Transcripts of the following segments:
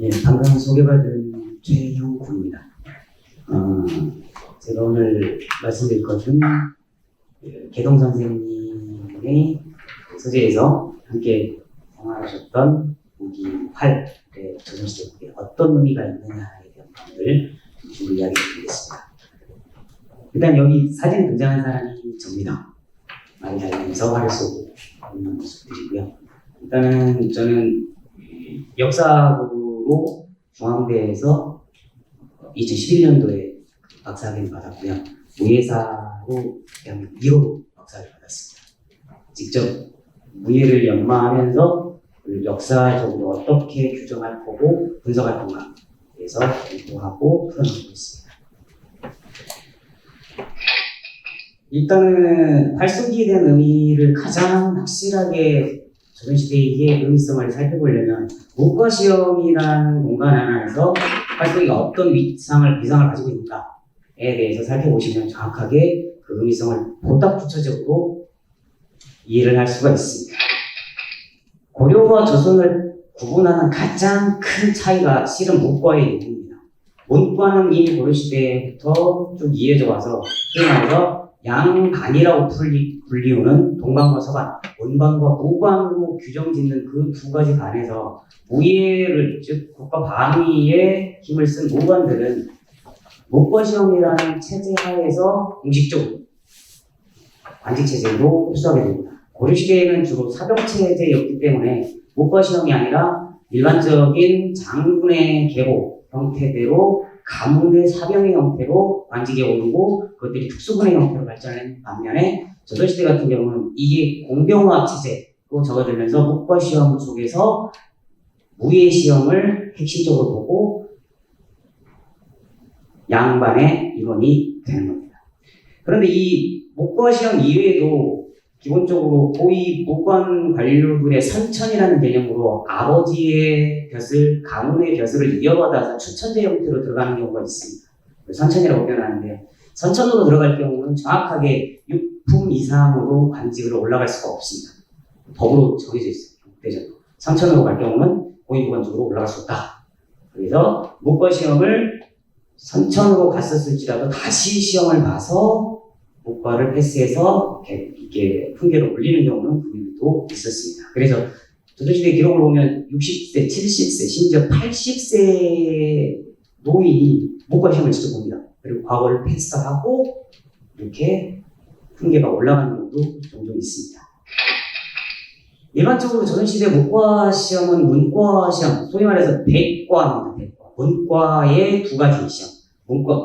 예, 방금 소개받은 최형구입니다. 제가 오늘 말씀드릴 것은 개동 선생님의 소재에서 함께 생활하셨던 무기 활의 조선시대에 어떤 의미가 있느냐에 대한 부분을 좀 이야기 드리겠습니다. 일단 여기 사진에 등장한 사람이 접니다. 말을 달리면서 활을 쏘고 있는 모습들이고요. 일단은 저는 역사학으로 중앙대에서 2011년도에 박사학위를 받았고요. 무예사로 대학교 2호로 박사를 받았습니다. 직접 무예를 연마하면서 역사적으로 어떻게 규정할 거고 분석할 건가에 대해서 공부하고 풀어나가고 있습니다. 일단은 활쏘기에 대한 의미를 가장 확실하게 조선시대의 의미성을 살펴보려면 문과시험이라는 공간 안에서 활쏘기가 어떤 위상을, 비상을 가지고 있는가에 대해서 살펴보시면 정확하게 그 의미성을 보다 구체적으로 이해를 할 수가 있습니다. 고려와 조선을 구분하는 가장 큰 차이가 실은 문과의 내용입니다. 문과는 이미 고려시대부터 쭉 이어져 와서 소위 말해서 양반이라고 불리우는 동반과 서반, 문반과 무반으로 규정짓는 그 두 가지 반에서 무예를, 즉 국가 방위에 힘을 쓴 무반들은 문과시험이라는 체제 하에서 공식적으로 관직체제로 흡수하게 됩니다. 고려시대에는 주로 사병체제였기 때문에 문과시험이 아니라 일반적인 장군의 계보 형태대로 가문의 사병의 형태로 관직에 오르고 그것들이 특수군의 형태로 발전한 반면에 조선시대 같은 경우는 이게 공병화 체제로 적어들면서 문과시험 속에서 무예시험을 핵심적으로 보고 양반의 일원이 되는 겁니다. 그런데 이 문과시험 이외에도 기본적으로 고위 무관 관료들의 선천이라는 개념으로 아버지의 벼슬, 가문의 벼슬을 이어받아서 추천제 형태로 들어가는 경우가 있습니다. 선천이라고 표현하는데요. 선천으로 들어갈 경우는 정확하게 6품 이상으로 관직으로 올라갈 수가 없습니다. 법으로 정해져 있어요. 국대적으로. 선천으로 갈 경우는 고위 무관직으로 올라갈 수 없다. 그래서 문과시험을 선천으로 갔었을지라도 다시 시험을 봐서 문과를 패스해서 이렇게 훈계를 올리는 경우는 분명히도 있었습니다. 그래서 조선시대 기록을 보면 60세, 70세, 심지어 80세 노인이 문과시험을 직접 봅니다. 그리고 과거를 패스하고 이렇게 훈계가 올라가는 경우도 종종 있습니다. 일반적으로 조선시대 문과시험은 문과시험, 소위 말해서 백과입니다. 백과. 문과의 두 가지 시험.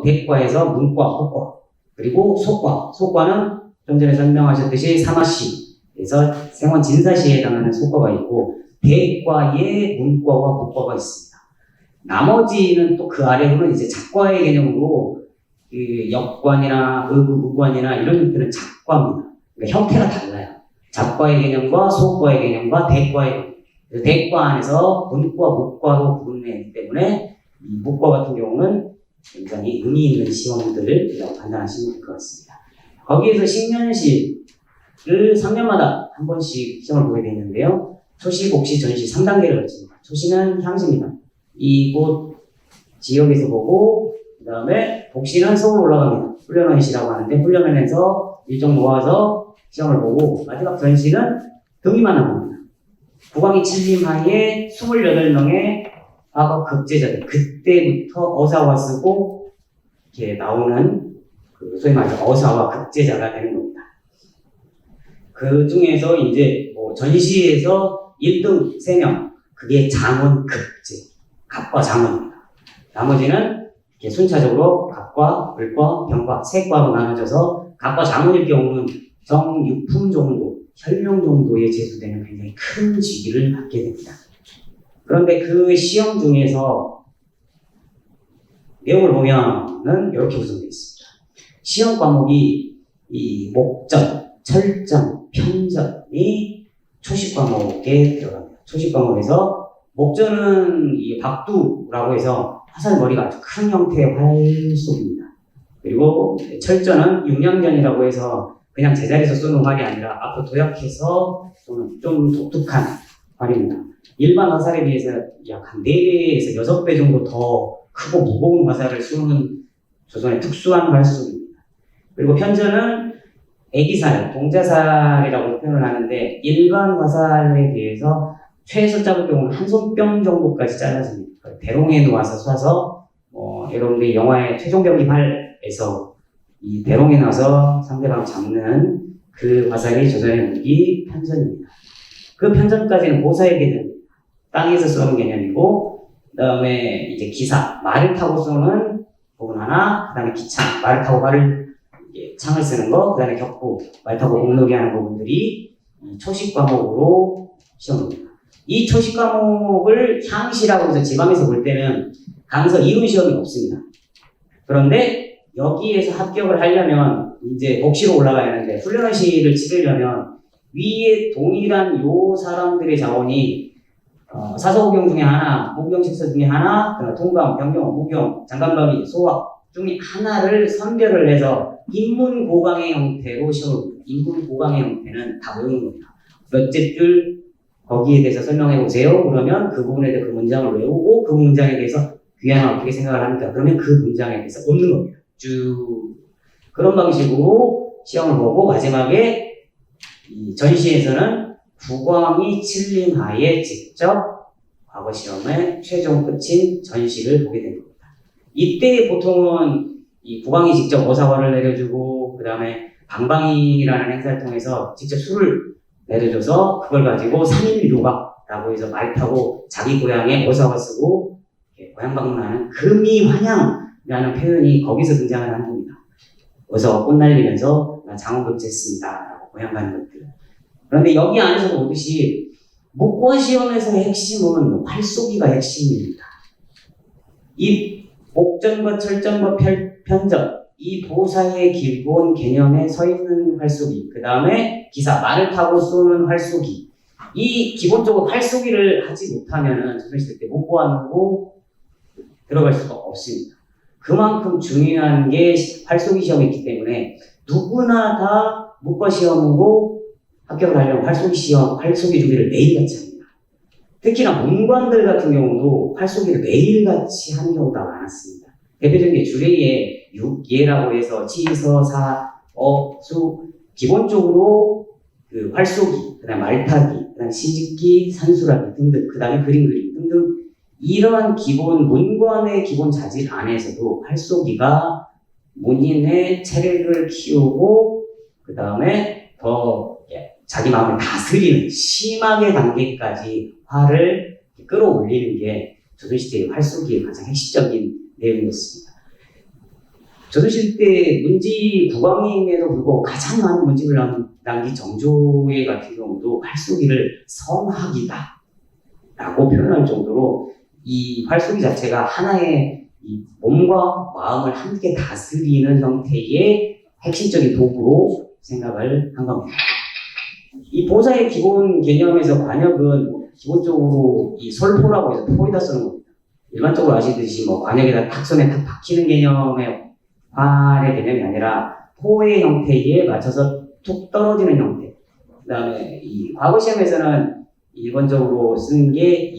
백과에서 문과, 허과, 그리고 속과. 속과는 좀 전에 설명하셨듯이 사마시에서 생원 진사시에 해당하는 속과가 있고 대과에 문과와 법과가 있습니다. 나머지는 또 그 아래로는 이제 작과의 개념으로 그 역관이나 의관이나 이런 형태는 작과입니다. 그러니까 형태가 달라요. 작과의 개념과 속과의 개념과 대과의 개념. 대과 안에서 문과, 문과로 구분되기 때문에 이 문과 같은 경우는 굉장히 의미 있는 시험들이라고 판단하시면 될 것 같습니다. 거기에서 10년식을 3년마다 한 번씩 시험을 보게 되는데요. 초시, 복시, 전시 3단계를 거칩니다. 초시는 향시입니다. 이곳 지역에서 보고 그 다음에 복시는 서울 올라갑니다. 훈련원시라고 하는데 훈련원에서 일정 모아서 시험을 보고 마지막 전시는 등위만 나옵니다. 국왕이 침림하에 28명의 과거 급제자들, 그때부터 어사와 쓰고 이렇게 나오는 그 소위 말해서 어사와 급제자가 되는 겁니다. 그 중에서 이제 뭐 전시에서 1등 3명, 그게 장원 급제, 갑과 장원입니다. 나머지는 이렇게 순차적으로 갑과, 을과, 병과, 세과로 나눠져서 갑과 장원일 경우는 정육품 정도, 혈명 정도에 제수되는 굉장히 큰 직위를 받게 됩니다. 그런데 그 시험 중에서 내용을 보면은 이렇게 구성되어 있습니다. 시험 과목이 이 목전, 철전, 편전이 초식 과목에 들어갑니다. 초식 과목에서 목전은 이 박두라고 해서 화살머리가 아주 큰 형태의 활쏘입니다. 그리고 철전은 육량전이라고 해서 그냥 제자리에서 쏘는 활이 아니라 앞으로 도약해서 쏘는 좀 독특한 활입니다. 일반 화살에 비해서 약 한 4배에서 6배 정도 더 크고 무거운 화살을 쏘는 조선의 특수한 활수입니다. 그리고 편전은 애기살, 동자살이라고 표현을 하는데 일반 화살에 비해서 최소 잡을 경우는 한 손뼉 정도까지 잘라집니다. 대롱에 놓아서 쏴서 여러분들이 영화의 최종병기 8에서 이 대롱에 나서 상대방 잡는 그 화살이 조선의 무기 편전입니다. 그 편전까지는 보사의 개념입니다. 땅에서 쏘는 개념이고, 그 다음에 이제 기사, 말을 타고 쏘는 부분 하나, 그 다음에 기창, 말을 타고 창을 쓰는 거, 그 다음에 격부, 말 타고 공놀이 하는 부분들이 초식 과목으로 시험입니다. 이 초식 과목을 향시라고 해서 지방에서 볼 때는 강서 이론 시험이 없습니다. 그런데 여기에서 합격을 하려면 이제 복시로 올라가야 하는데 훈련시를 치르려면 위에 동일한 요 사람들의 자원이 사서오경 중에 하나, 모경식서 중에 하나, 통감, 병경, 무경, 장간바위, 소학 중에 하나를 선별을 해서 인문고강의 형태로 시험을 봅니다. 인문고강의 형태는 다 외우는 겁니다. 몇째 줄 거기에 대해서 설명해 보세요. 그러면 그 부분에 대해 그 문장을 외우고 그 문장에 대해서 귀하나 어떻게 생각을 합니까? 그러면 그 문장에 대해서 얻는 겁니다. 쭉 그런 방식으로 시험을 보고 마지막에 이 전시에서는 국왕이 칠림하에 직접 과거 시험의 최종 끝인 전시를 보게 된 겁니다. 이때 보통은 이 국왕이 직접 어사화를 내려주고 그 다음에 방방이라는 행사를 통해서 직접 술을 내려줘서 그걸 가지고 3일 요각라고 해서 말 타고 자기 고향에 어사화 쓰고 고향 방문하는 금이환양이라는 표현이 거기서 등장을 하는 겁니다. 어서 꽃 날리면서 장원급제했습니다 라고 고향 가는 것들. 그런데 여기 안에서 보듯이 목과 시험에서의 핵심은 활쏘기가 핵심입니다. 이 목전과 철전과 편전, 이 보사의 기본 개념에 서 있는 활쏘기, 그 다음에 기사, 말을 타고 쏘는 활쏘기. 이 기본적으로 활쏘기를 하지 못하면은 조선시대 때 목고하고 들어갈 수가 없습니다. 그만큼 중요한 게 활쏘기 시험이기 때문에 누구나 다 목과 시험으로 합격을 하려면 활쏘기 시험, 활쏘기 준비를 매일같이 합니다. 특히나 문관들 같은 경우도 활쏘기를 매일같이 하는 경우가 많았습니다. 대표적인 게 주례에 6예라고 해서 지서, 사, 수 기본적으로 그 활쏘기, 그 다음에 말타기, 그 다음에 시집기, 산수라기 등등, 그 다음에 그림 그리기 등등 이러한 기본 문관의 기본 자질 안에서도 활쏘기가 문인의 체력을 키우고 그 다음에 더 자기 마음을 다스리는 심하게 단계까지 화를 끌어올리는 게 조선시대의 활쏘기의 가장 핵심적인 내용이었습니다. 조선시대 문지 국왕임에도 불구하고 가장 많은 문집을 남긴 정조의 같은 경우도 활쏘기를 성학이다 라고 표현할 정도로 이 활쏘기 자체가 하나의 이 몸과 마음을 함께 다스리는 형태의 핵심적인 도구로 생각을 한 겁니다. 이 보사의 기본 개념에서 관역은 기본적으로 이 솔포라고 해서 포에다 쓰는 겁니다. 일반적으로 아시듯이 뭐 관역에다 탁선에 탁 박히는 개념의 활의 개념이 아니라 포의 형태에 맞춰서 툭 떨어지는 형태. 그 다음에 이 과거 시험에서는 일반적으로 쓴 게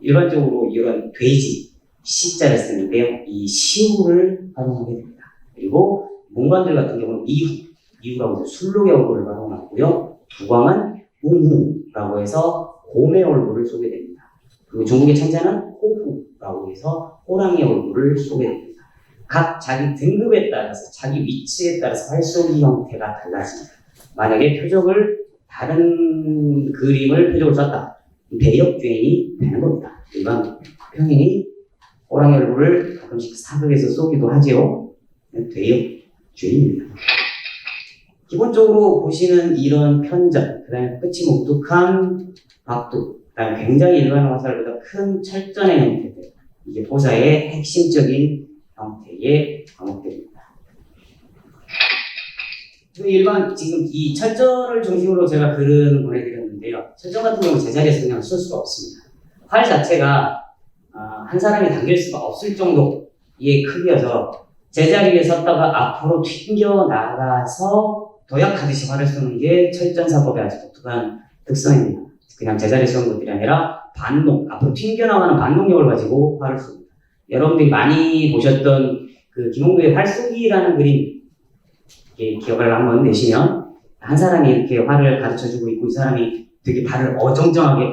일반적으로 이런 돼지, 시자를 쓰는데요. 이 시우를 활용하게 됩니다. 그리고 문관들 같은 경우는 미후라고 해서 술록의 얼굴을 활용하고요. 국왕은 웅후라고 해서 곰의 얼굴을 쏘게 됩니다. 그리고 중국의 천자는 호후라고 해서 호랑이 얼굴을 쏘게 됩니다. 각 자기 등급에 따라서 자기 위치에 따라서 활쏘기 형태가 달라집니다. 만약에 다른 그림을 표적을 썼다. 대역죄인이 되는 겁니다. 일반 평인이 호랑이 얼굴을 가끔씩 사극에서 쏘기도 하지요. 대역죄인입니다. 기본적으로 보시는 이런 편전, 그 다음에 끝이 뭉툭한 박두, 그 다음에 굉장히 일반 화살보다 큰 철전의 형태들, 이게 보사의 핵심적인 형태의 과목들입니다. 지금 이 철전을 중심으로 제가 글은 보내드렸는데요. 철전 같은 경우는 제자리에서 그냥 쓸 수가 없습니다. 활 자체가 한 사람이 당길 수가 없을 정도의 크기여서 제자리에 섰다가 앞으로 튕겨 나가서 도약하듯이 활을 쏘는 게 철전사법의 아주 독특한 특성입니다. 그냥 제자리에 쏘는 것들이 아니라 반동, 앞으로 튕겨나가는 반동력을 가지고 활을 쏩니다. 여러분들이 많이 보셨던 그 김홍도의 활쏘기라는 그림, 기억을 한번 내시면, 한 사람이 이렇게 활을 가르쳐주고 있고, 이 사람이 되게 발을 어정쩡하게,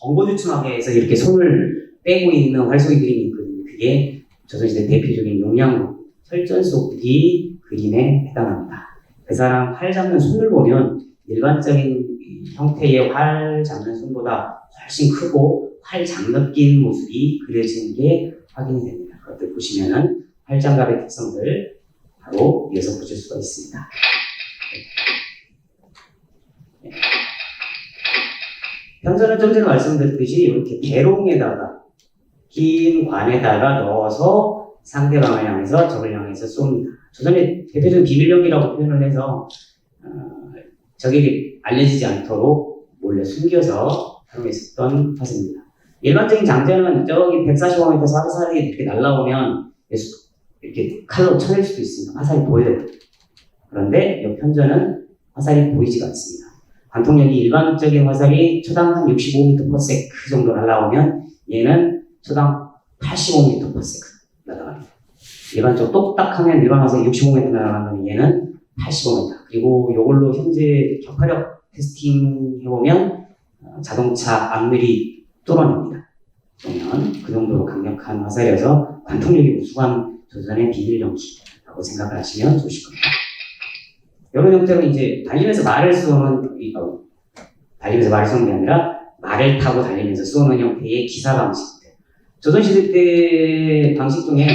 엉거주춤하게 해서 이렇게 손을 빼고 있는 활쏘기 그림이 있거든요. 그게 조선시대 대표적인 용량로 철전쏘기 그림에 해당합니다. 그 사람 활 잡는 손을 보면 일반적인 형태의 활 잡는 손보다 훨씬 크고 활 장느낀 모습이 그려지는 게 확인이 됩니다. 그것들 보시면은 활장갑의 특성들 바로 이어서 보실 수가 있습니다. 편전은 좀 전에 말씀드렸듯이 이렇게 대롱에다가 긴 관에다가 넣어서 상대방을 향해서 적을 향해서 쏩니다. 조선의 대표적인 비밀력이라고 표현을 해서 적에게 알려지지 않도록 몰래 숨겨서 사용했었던 화살입니다. 일반적인 장전은 저기 145m 화살이 이렇게 날라오면 이렇게 칼로 쳐낼 수도 있습니다. 화살이 보여요. 그런데 이 편전은 화살이 보이지가 않습니다. 관통력이 일반적인 화살이 초당 한 65m/s 정도 날라오면 얘는 초당 85m/s 날아갑니다. 일반적으로 똑딱하면 일반 화살이 65m 날아간다면 얘는 85m. 그리고 이걸로 현재 격파력 테스팅 해보면 자동차 앞유리 뚫어냅니다. 그러면 그 정도로 강력한 화살이어서 관통력이 우수한 조선의 비밀령기라고 생각을 하시면 좋으실 겁니다. 이런 형태로 이제 달리면서 말을 쏘는, 달리면서 말을 쏘는 게 아니라 말을 타고 달리면서 쏘는 형태의 기사 방식들. 조선시대 때 방식 중에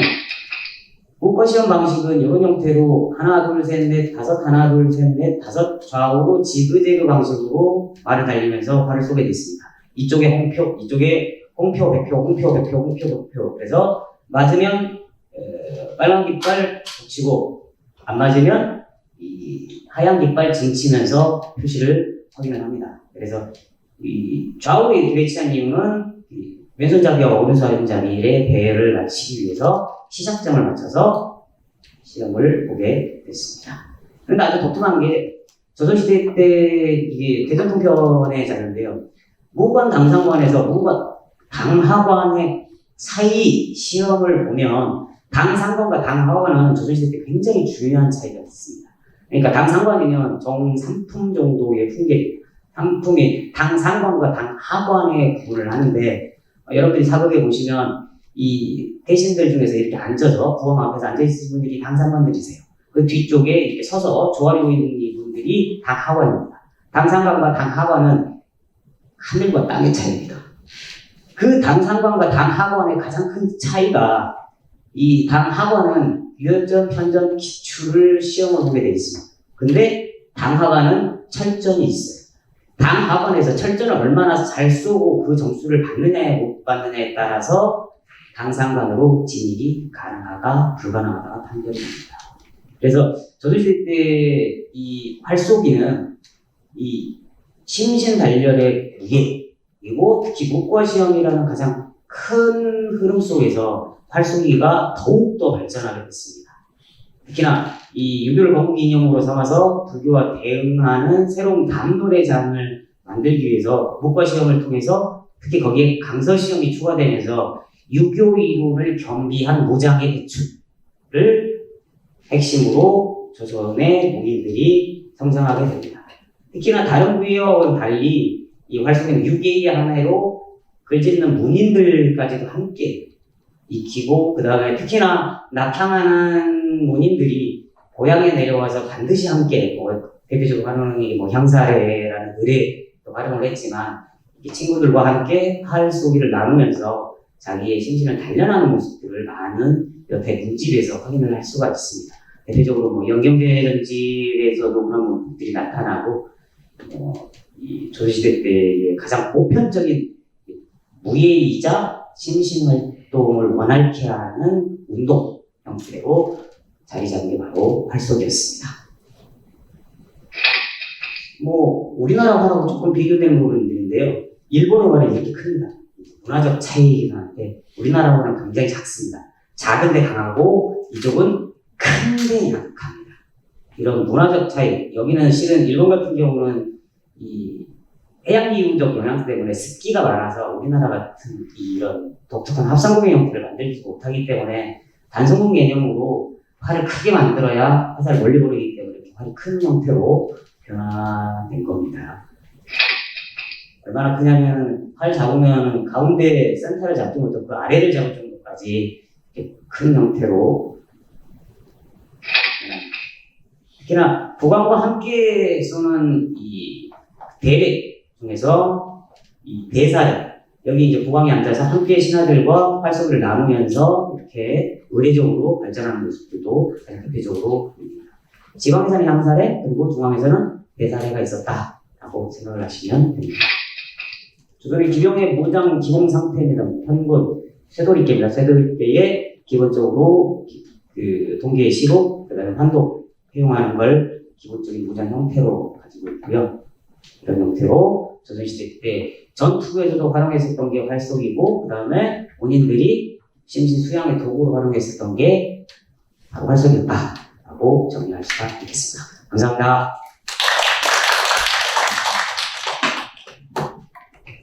국가시험 방식은 이런 형태로 하나 둘 셋 넷 다섯 하나 둘 셋 넷 다섯 좌우로 지그재그 방식으로 말을 달리면서 활을 쏘게 됐습니다. 이쪽에 홍표, 이쪽에 홍표, 백표, 홍표, 백표, 홍표, 백표. 그래서 맞으면 빨간 깃발 붙이고 안 맞으면 이 하얀 깃발 징치면서 표시를 확인을 합니다. 그래서 이 좌우에 배치한 이유는 왼손잡이와 오른손잡이의 배열을 맞추기 위해서 시작점을 맞춰서 시험을 보게 됐습니다. 그런데 아주 독특한 게 조선시대 때 이게 대전통편의 자료인데요. 무관 당상관에서 무관 당하관의 사이 시험을 보면 당상관과 당하관은 조선시대 때 굉장히 중요한 차이가 있습니다. 그러니까 당상관이면 정삼품 정도의 풍계, 상품이 당상관과 당하관의 구분을 하는데 여러분들이 사극에 보시면 이 대신들 중에서 이렇게 앉아서 부엄 앞에서 앉아있으신 분들이 당상관들이세요. 그 뒤쪽에 이렇게 서서 조아리고 있는 이분들이 당하관입니다. 당상관과 당하관은 하늘과 땅의 차이입니다. 그 당상관과 당하관의 가장 큰 차이가 이 당하관은 유협전, 편전, 기출을 시험을 보게 되어 있습니다. 근데 당하관은 철전이 있어요. 당하관에서 철전을 얼마나 잘 쏘고 그 점수를 받느냐에 못 받느냐에 따라서 당상관으로 진입이 가능하다, 불가능하다가 판별이 됩니다. 그래서 조선시대 때 이 활쏘기는 이 심신단련의 무게, 그리고 특히 목과시험이라는 가장 큰 흐름 속에서 활쏘기가 더욱더 발전하게 됐습니다. 특히나 이 유교를 건국기념으로 삼아서 불교와 대응하는 새로운 담론의장을 만들기 위해서 목과시험을 통해서 특히 거기에 강서시험이 추가되면서 유교 이론을 겸비한 무장의 대출을 핵심으로 조선의 문인들이 성장하게 됩니다. 특히나 다른 부위와는 달리 이 활쏘기는 유계의 하나로 글짓는 문인들까지도 함께 익히고, 그 다음에 특히나 낙향하는 문인들이 고향에 내려와서 반드시 함께, 대표적으로 활용이 향사례라는 의례도 활용을 했지만, 친구들과 함께 활쏘기를 나누면서 자기의 심신을 단련하는 모습들을 많은 여태 문집에서 확인을 할 수가 있습니다. 대표적으로 영경제 전집에서도 그런 모습들이 나타나고, 이 조선시대 때의 가장 보편적인 무예이자 심신활동을 원활케 하는 운동 형태로 자리 잡은 게 바로 활쏘기였습니다. 우리나라 활하고 조금 비교되는 부분들인데요. 일본어 활이 이렇게 큽니다. 문화적 차이이긴 한데 우리나라 활은 굉장히 작습니다. 작은데 강하고 이쪽은 큰데 약합니다. 이런 문화적 차이, 여기는 실은 일본 같은 경우는 이 해양기후적 영향 때문에 습기가 많아서 우리나라 같은 이런 독특한 합성공예 형태를 만들지 못하기 때문에 단성공 개념으로 활을 크게 만들어야 화살을 멀리 보내기 때문에 이렇게 활이 큰 형태로 변화된 겁니다. 얼마나 크냐면 활 잡으면 가운데 센터를 잡지 못하고 그 아래를 잡을 정도까지 이렇게 큰 형태로 변합니다. 특히나 부광과 함께 쏘는 이 대대 중에서 이 대사대 여기 이제 부광이 앉아서 함께 신하들과 활쏘기를 나누면서 이렇게 의례적으로 발전하는 모습들도 가장 대표적으로 보입니다. 지방에서는 향사대 그리고 중앙에서는 대사대가 있었다라고 생각을 하시면 됩니다. 조선의 기병의 무장 기본 상태입니다. 한곳 쇠돌이깨입니다. 쇠돌이깨에 기본적으로 그 동계의 시로 그다음에 환독 활용하는 걸 기본적인 무장 형태로 가지고 있고요. 이런 형태로 조선시대 때 전투에서도 활용했었던 게 활쏘기고 그 다음에 본인들이 심신수양의 도구로 활용했었던 게 바로 활쏘기였다라고 정리할 수가 있겠습니다. 감사합니다.